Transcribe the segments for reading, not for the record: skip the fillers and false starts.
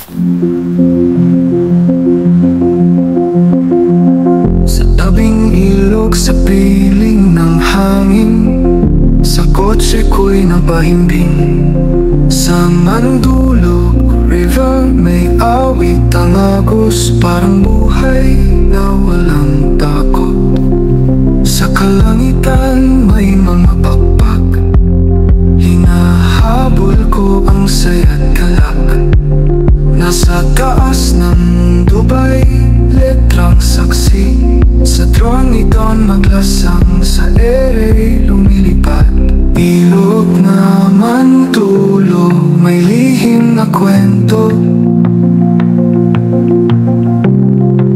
Sa tabing ilog, sa piling ng hangin, sa kotse ko'y napahimbing. Sa Mandulog River may awit ang agos, parang buhay na walang takot. Sa kalangitan may mga pakpak, hinahabol ko ang saya't galak. Nasa taas ng Dubai, letrang saksi. Sa drone iton maglasang, sa ere lumilipad. Ilog na Mantulo, may lihim na kwento.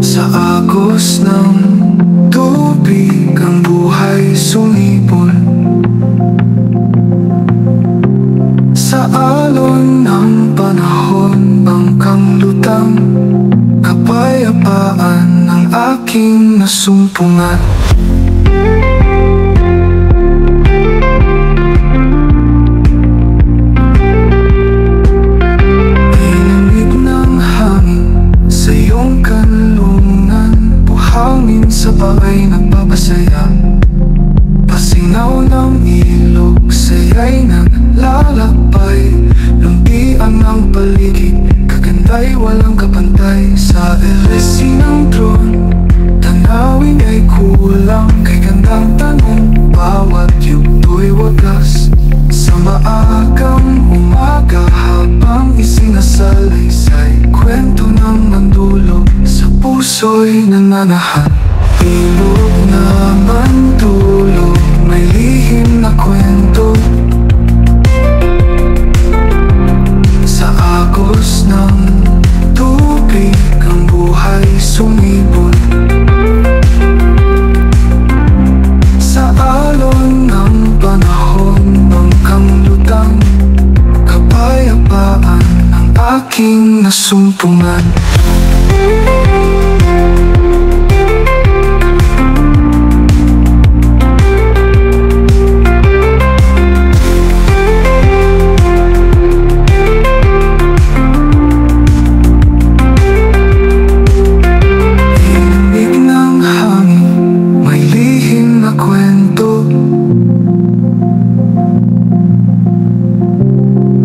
Sa agos ng tubig ang buhay sumibol. Sa alon ng panahon bangkang lutang, kapayapaan ng aking nasumpungan. Ilamig ng hangin sa iyong kanlungan, buhangin sa bahay nagpapasaya. Pasingaw ng ilog, saya'y naglalakbay. Lumpian ng paligid, kaganda'y walang kapantay. Sa LSC ng drone, tanawin ay kulang. Kay gandang tanong, bawat yugto'y wagas. Sa maagang umaga habang isinasalaysay, kwento ng Mandulog sa puso'y nananahan. Ilog na Mandulog, may lihim na kwento. Sa agos ng tubig ang buhay sumibol. Sa alon ng panahon bangkang lutang, kapayapaan ang aking nasumpungan.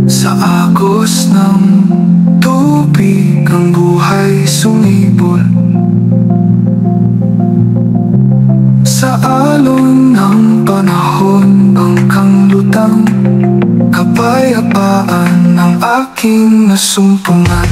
Sa agos ng tubig ang buhay sumibol. Sa alon ng panahon bangkang lutang, kapayapaan ang aking nasumpungan.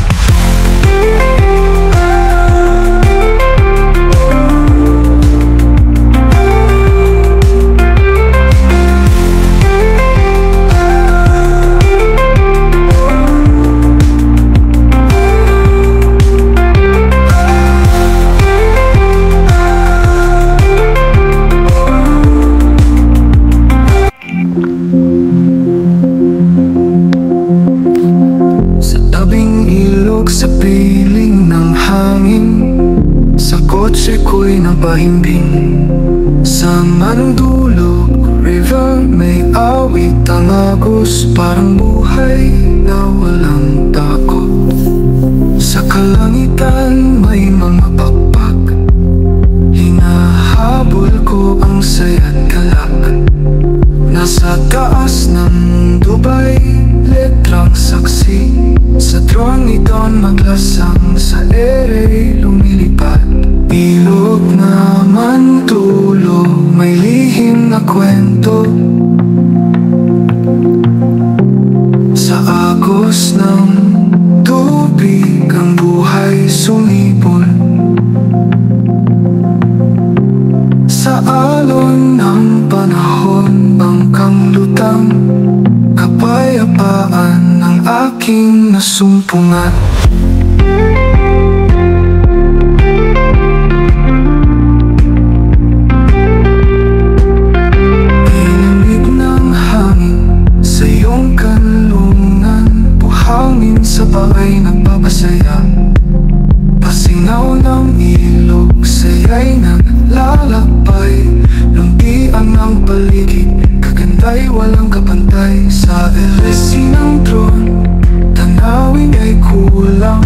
Sa piling ng hangin, sa kotse ko'y napahimbing. Sa Mandulog River may awit ang agos, parang buhay na walang takot. Sa kalangitan may mga pakpak, hinahabol ko ang saya't galak. Nasa taas ng Dubai, letrang saksi. Sa drone iton maglasang, sa ere lumilipad. Ilog na Mantulo, may lihim na kwento. Sa agos ng tubig ang buhay sumibol. Sa alon ng panahon bangkang lutang, kapayapaan ang aking nasumpungan. Ilamig ng hangin sa iyong kanlungan, buhangin sa bahay nagpapasaya. Pasingaw ng ilog, saya'y naglalakbay. Lumpian ng paligid, kaganda'y walang kapantay. Sa LSC ng drone, tanawin ay kulang.